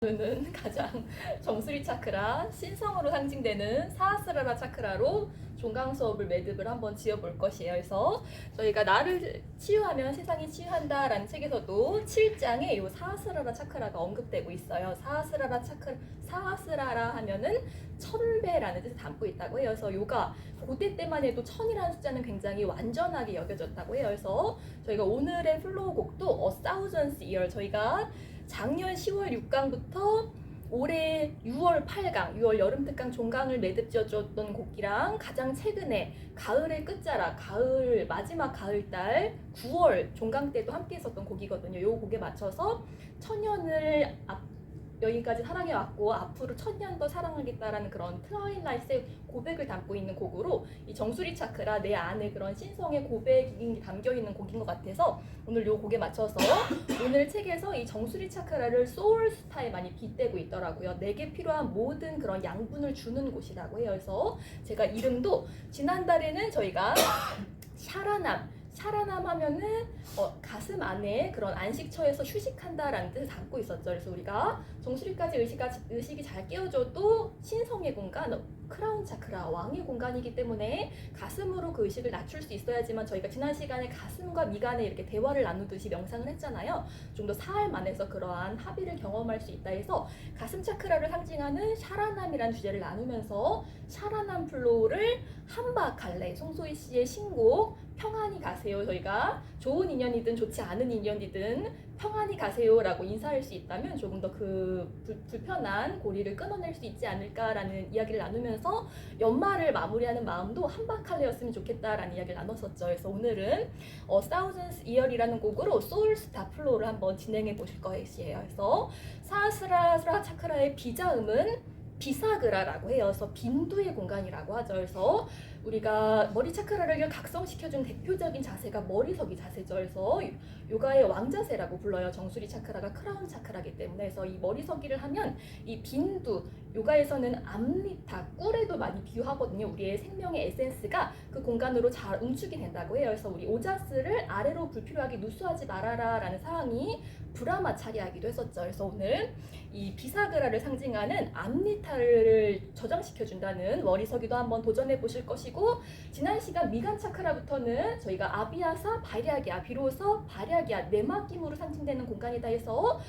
는 가장 정수리 차크라, 신성으로 상징되는 사하스라라 차크라로 종강 수업을 매듭을 한번 지어볼 것이에요. 그래서 저희가 나를 치유하면 세상이 치유한다라는 책에서도 7장에 이 사하스라라 차크라가 언급되고 있어요. 사하스라라 하면은 1000배라는 뜻을 담고 있다고 해요. 그래서 요가 고대 때만 해도 1000이라는 숫자는 굉장히 완전하게 여겨졌다고 해요. 그래서 저희가 오늘의 플로우 곡도 A Thousandth Year, 저희가 작년 10월 6강부터 올해 6월 8강, 6월 여름 특강 종강을 매듭 지어줬던 곡이랑 가장 최근에 가을의 끝자락, 가을 마지막 가을달 9월 종강 때도 함께 했었던 곡이거든요. 이 곡에 맞춰서 천년을 여기까지 사랑해왔고 앞으로 1000년 더 사랑하겠다라는 그런 트와일라이트의 고백을 담고 있는 곡으로 이 정수리 차크라, 내 안에 그런 신성의 고백이 담겨있는 곡인 것 같아서 오늘 이 곡에 맞춰서 오늘 책에서 이 정수리 차크라를 소울스타에 많이 빗대고 있더라고요. 내게 필요한 모든 그런 양분을 주는 곳이라고 해요. 그래서 제가 이름도 지난달에는 저희가 샤라남 하면은 가슴 안에 그런 안식처에서 휴식한다라는 뜻을 담고 있었죠. 그래서 우리가 정수리까지 의식이 잘 깨어져도 신성의 공간, 크라운 차크라, 왕의 공간이기 때문에 가슴으로 그 의식을 낮출 수 있어야지만, 저희가 지난 시간에 가슴과 미간에 이렇게 대화를 나누듯이 명상을 했잖아요. 좀 더 사흘만에서 그러한 합의를 경험할 수 있다 해서 가슴 차크라를 상징하는 샤라남이라는 주제를 나누면서 샤라남 플로우를 한바칼레, 송소희 씨의 신곡 평안히 가세요, 저희가 좋은 인연이든 좋지 않은 인연이든 평안히 가세요라고 인사할 수 있다면 조금 더 그 불편한 고리를 끊어낼 수 있지 않을까라는 이야기를 나누면서 연말을 마무리하는 마음도 한바칼레였으면 좋겠다라는 이야기를 나눴었죠. 그래서 오늘은 Thousandth Year이라는 곡으로 소울스타 플로우를 한번 진행해 보실 것이에요. 그래서 사하스라라 차크라의 비자음은 비사그라라고 해요. 그래서 빈두의 공간이라고 하죠. 그래서 우리가 머리 차크라를 각성시켜준 대표적인 자세가 머리서기 자세죠. 그래서 요가의 왕자세라고 불러요. 정수리 차크라가 크라운 차크라기 때문에. 그래서 이 머리서기를 하면 이 빈두, 요가에서는 암리타, 꿀에도 많이 비유하거든요. 우리의 생명의 에센스가 그 공간으로 잘 응축이 된다고 해요. 그래서 우리 오자스를 아래로 불필요하게 누수하지 말아라 라는 사항이 브라마차리하기도 했었죠. 그래서 오늘 이 비사그라를 상징하는 암리타를 저장시켜준다는 머리서기도 한번 도전해 보실 것이고, 지난 시간 미간 차크라부터는 저희가 아비아사, 발야기아, 비로소 발야기아, 내막김으로 상징되는 공간이다 해서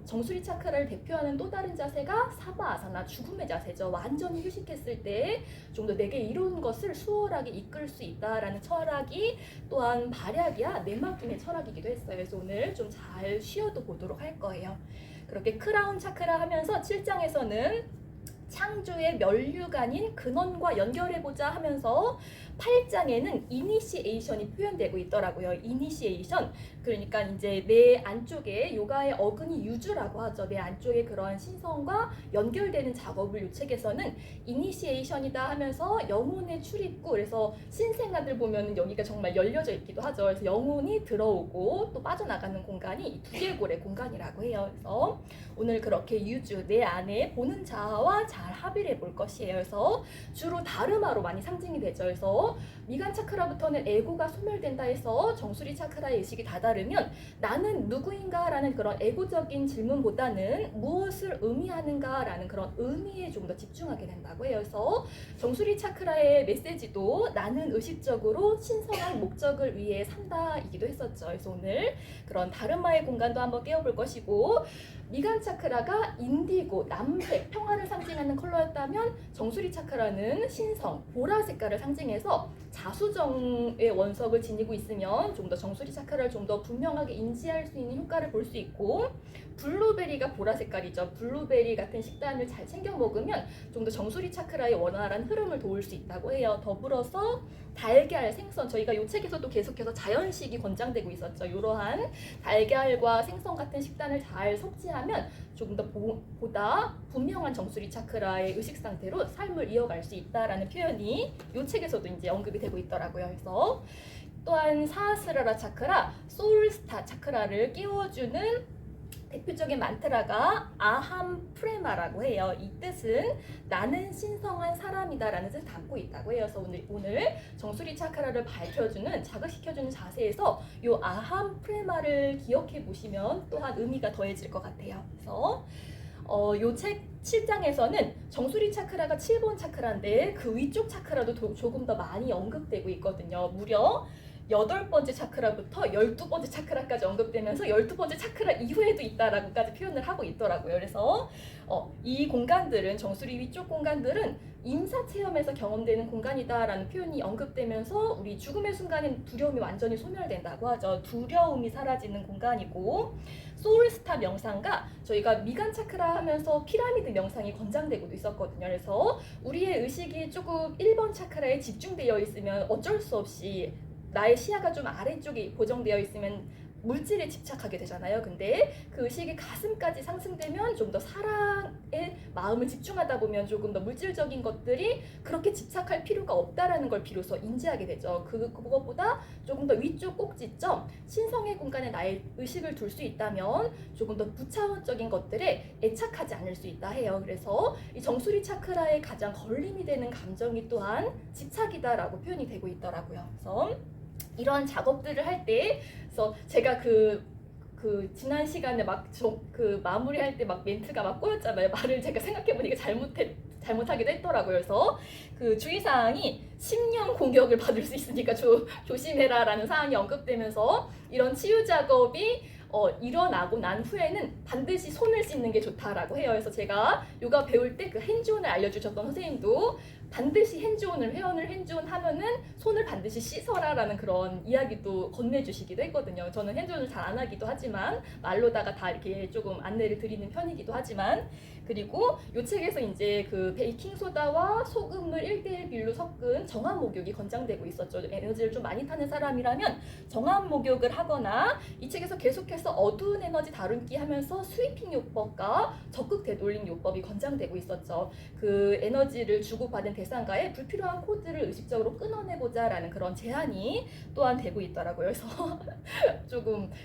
정수리 차크라를 대표하는 또 다른 자세가 사바아사나, 죽음의 자세죠. 완전히 휴식했을 때 좀 더 내게 이룬 것을 수월하게 이끌 수 있다라는 철학이 또한 발야기야, 내막김의 철학이기도 했어요. 그래서 오늘 좀 잘 쉬어도 보도록 할 거예요. 그렇게 크라운 차크라 하면서 7장에서는 창조의 면류관인 근원과 연결해보자 하면서 8장에는 이니시에이션이 표현되고 있더라고요. 이니시에이션, 그러니까 이제 내 안쪽에 요가의 어근이 유주라고 하죠. 내 안쪽에 그러한 신성과 연결되는 작업을 이 책에서는 이니시에이션이다 하면서 영혼의 출입구, 그래서 신생아들 보면 여기가 정말 열려져 있기도 하죠. 그래서 영혼이 들어오고 또 빠져나가는 공간이 이 두개골의 공간이라고 해요. 그래서 오늘 그렇게 유주, 내 안에 보는 자아와 잘 합의를 해볼 것이에요. 그래서 주로 다르마로 많이 상징이 되죠. 그래서 미간 차크라부터는 에고가 소멸된다 해서 정수리 차크라의 의식이 다다르면 나는 누구인가 라는 그런 에고적인 질문보다는 무엇을 의미하는가 라는 그런 의미에 좀 더 집중하게 된다고 해요. 그래서 정수리 차크라의 메시지도 나는 의식적으로 신성한 목적을 위해 산다 이기도 했었죠. 그래서 오늘 그런 다르마의 공간도 한번 깨워볼 것이고, 미간 차크라가 인디고, 남색, 평화를 상징하는 컬러였다면 정수리 차크라는 신성, 보라 색깔을 상징해서 자수정의 원석을 지니고 있으면 좀 더 정수리 차크라를 좀 더 분명하게 인지할 수 있는 효과를 볼 수 있고, 블루베리가 보라 색깔이죠. 블루베리 같은 식단을 잘 챙겨 먹으면 좀 더 정수리 차크라의 원활한 흐름을 도울 수 있다고 해요. 더불어서 달걀, 생선, 저희가 이 책에서도 계속해서 자연식이 권장되고 있었죠. 이러한 달걀과 생선 같은 식단을 잘 섭취하면 조금 더 보다 분명한 정수리 차크라의 의식 상태로 삶을 이어갈 수 있다라는 표현이 이 책에서도 이제 언급이 되고 있더라고요. 그래서 또한 사하스라라 차크라, 소울스타 차크라를 끼워주는 대표적인 만트라가 아함 프레마라고 해요. 이 뜻은 나는 신성한 사람이다라는 뜻을 담고 있다고 해요. 그래서 오늘 정수리 차크라를 밝혀주는, 자극시켜주는 자세에서 이 아함 프레마를 기억해 보시면 또한 의미가 더해질 것 같아요. 그래서 요 책 7장에서는 정수리 차크라가 7번 차크라인데 그 위쪽 차크라도 조금 더 많이 언급되고 있거든요. 무려 8번째 차크라부터 12번째 차크라까지 언급되면서 12번째 차크라 이후에도 있다라고까지 표현을 하고 있더라고요. 그래서 이 공간들은, 정수리 위쪽 공간들은 임사 체험에서 경험되는 공간이다라는 표현이 언급되면서 우리 죽음의 순간엔 두려움이 완전히 소멸된다고 하죠. 두려움이 사라지는 공간이고, 소울스타 명상과 저희가 미간 차크라 하면서 피라미드 명상이 권장되고도 있었거든요. 그래서 우리의 의식이 조금 1번 차크라에 집중되어 있으면 어쩔 수 없이 나의 시야가 좀 아래쪽에 고정되어 있으면 물질에 집착하게 되잖아요. 근데 그 의식이 가슴까지 상승되면 좀 더 사랑에 마음을 집중하다 보면 조금 더 물질적인 것들이 그렇게 집착할 필요가 없다라는 걸 비로소 인지하게 되죠. 그것보다 조금 더 위쪽 꼭지점, 신성의 공간에 나의 의식을 둘 수 있다면 조금 더 부차원적인 것들에 애착하지 않을 수 있다 해요. 그래서 이 정수리 차크라의 가장 걸림이 되는 감정이 또한 집착이다라고 표현이 되고 있더라고요. 그래서 이러한 작업들을 할 때, 그래서 제가 그 지난 시간에 그 마무리할 때 막 멘트가 막 꼬였잖아요. 말을 제가 생각해보니까 잘못하기도 했더라고요. 그래서 그 주의사항이 10년 공격을 받을 수 있으니까 조심해라라는 사항이 언급되면서 이런 치유 작업이 일어나고 난 후에는 반드시 손을 씻는 게 좋다라고 해요. 그래서 제가 요가 배울 때 그 핸즈온을 알려주셨던 선생님도 반드시 회원을 핸즈온 하면은 손을 반드시 씻어라라는 그런 이야기도 건네주시기도 했거든요. 저는 핸즈온을 잘 안 하기도 하지만 말로다가 다 이렇게 조금 안내를 드리는 편이기도 하지만, 그리고 이 책에서 이제 그 베이킹 소다와 소금을 1:1 비율로 섞은 정화 목욕이 권장되고 있었죠. 에너지를 좀 많이 타는 사람이라면 정화 목욕을 하거나, 이 책에서 계속해서 어두운 에너지 다룬기 하면서 스위핑 요법과 적극 되돌림 요법이 권장되고 있었죠. 그 에너지를 주고받은 대상과의 불필요한 코드를 의식적으로 끊어내보자라는 그런 제안이 또한 되고 있더라고요. 그래서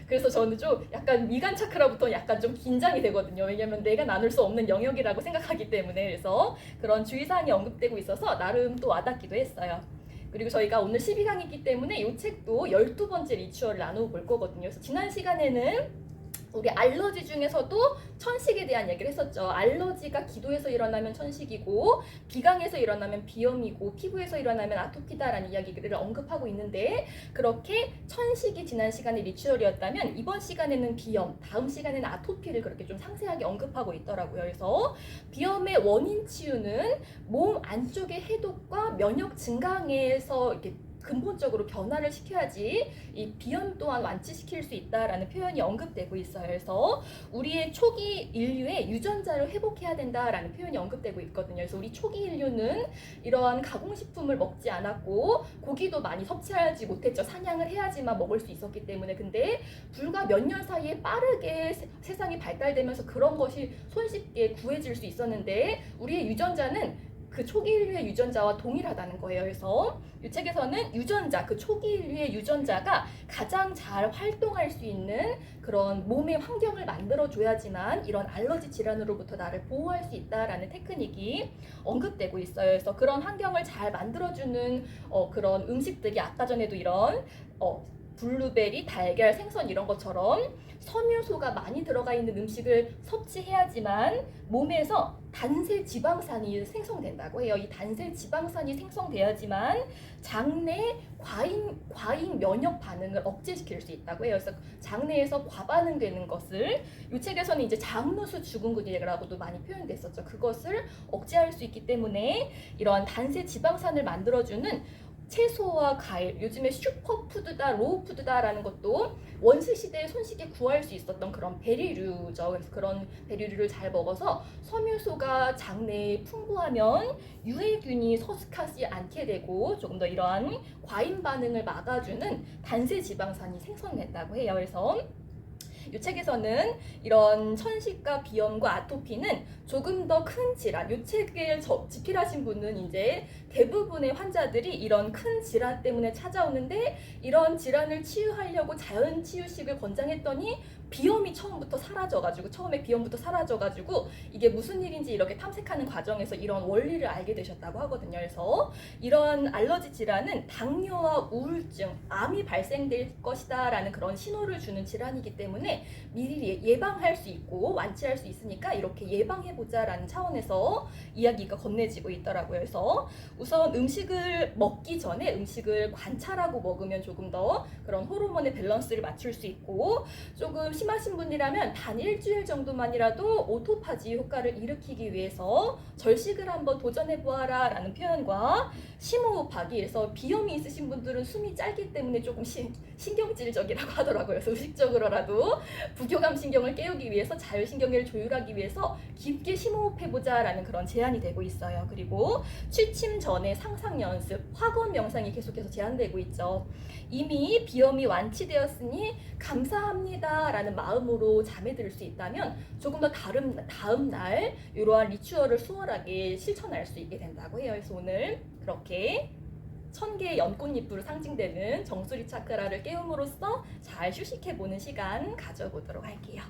그래서 저는 좀 약간 미간 차크라부터 약간 좀 긴장이 되거든요. 왜냐면 내가 나눌 수 없는 영역이라고 생각하기 때문에. 그래서 그런 주의사항이 언급되고 있어서 나름 또 와닿기도 했어요. 그리고 저희가 오늘 12강이기 때문에 이 책도 12번째 리추얼을 나누어 볼 거거든요. 그래서 지난 시간에는 우리 알러지 중에서도 천식에 대한 얘기를 했었죠. 알러지가 기도에서 일어나면 천식이고, 비강에서 일어나면 비염이고, 피부에서 일어나면 아토피다라는 이야기를 언급하고 있는데, 그렇게 천식이 지난 시간에 리추얼이었다면 이번 시간에는 비염, 다음 시간에는 아토피를 그렇게 좀 상세하게 언급하고 있더라고요. 그래서 비염의 원인 치유는 몸 안쪽의 해독과 면역 증강에서 이렇게 근본적으로 변화를 시켜야지 이 비염 또한 완치시킬 수 있다라는 표현이 언급되고 있어요. 그래서 우리의 초기 인류의 유전자를 회복해야 된다라는 표현이 언급되고 있거든요. 그래서 우리 초기 인류는 이러한 가공식품을 먹지 않았고 고기도 많이 섭취하지 못했죠. 사냥을 해야지만 먹을 수 있었기 때문에. 근데 불과 몇 년 사이에 빠르게 세상이 발달되면서 그런 것이 손쉽게 구해질 수 있었는데, 우리의 유전자는 그 초기 인류의 유전자와 동일하다는 거예요. 그래서 이 책에서는 유전자, 그 초기 인류의 유전자가 가장 잘 활동할 수 있는 그런 몸의 환경을 만들어줘야지만 이런 알러지 질환으로부터 나를 보호할 수 있다라는 테크닉이 언급되고 있어요. 그래서 그런 환경을 잘 만들어주는 그런 음식들이 아까 전에도 이런 블루베리, 달걀, 생선 이런 것처럼 섬유소가 많이 들어가 있는 음식을 섭취해야지만 몸에서 단세 지방산이 생성된다고 해요. 이 단세 지방산이 생성돼야지만 장내 과잉 면역 반응을 억제시킬 수 있다고 해요. 그래서 장내에서 과반응되는 것을 이 책에서는 이제 장누수 죽은근이라고도 많이 표현됐었죠. 그것을 억제할 수 있기 때문에 이러한 단세 지방산을 만들어주는 채소와 과일, 요즘에 슈퍼푸드다, 로우푸드다라는 것도 원시시대에 손쉽게 구할 수 있었던 그런 베리류죠. 그래서 그런 베리류를 잘 먹어서 섬유소가 장내에 풍부하면 유해균이 서식하지 않게 되고 조금 더 이러한 과잉 반응을 막아주는 단세 지방산이 생성된다고 해요. 그래서 이 책에서는 이런 천식과 비염과 아토피는 조금 더 큰 질환, 이 책을 집필하신 분은 이제 대부분의 환자들이 이런 큰 질환 때문에 찾아오는데, 이런 질환을 치유하려고 자연 치유식을 권장했더니 비염이 처음에 비염부터 사라져가지고 이게 무슨 일인지 이렇게 탐색하는 과정에서 이런 원리를 알게 되셨다고 하거든요. 그래서 이런 알러지 질환은 당뇨와 우울증, 암이 발생될 것이다라는 그런 신호를 주는 질환이기 때문에 미리 예방할 수 있고 완치할 수 있으니까 이렇게 예방해보자라는 차원에서 이야기가 건네지고 있더라고요. 그래서 우선 음식을 먹기 전에 음식을 관찰하고 먹으면 조금 더 그런 호르몬의 밸런스를 맞출 수 있고, 조금 심하신 분이라면 단 일주일 정도만이라도 오토파지 효과를 일으키기 위해서 절식을 한번 도전해 보아라 라는 표현과 심호흡하기, 그래서 비염이 있으신 분들은 숨이 짧기 때문에 조금 신경질적이라고 하더라고요. 그래서 의식적으로라도 부교감 신경을 깨우기 위해서 자율신경계를 조율하기 위해서 깊게 심호흡해보자 라는 그런 제안이 되고 있어요. 그리고 취침 전에 상상 연습, 확언 명상이 계속해서 제안되고 있죠. 이미 비염이 완치되었으니 감사합니다 라는 마음으로 잠에 들 수 있다면 조금 더 다음 날 이러한 리추얼을 수월하게 실천할 수 있게 된다고 해요. 그래서 오늘 그렇게 1000개의 연꽃잎으로 상징되는 정수리 차크라를 깨움으로써 잘 휴식해보는 시간 가져보도록 할게요.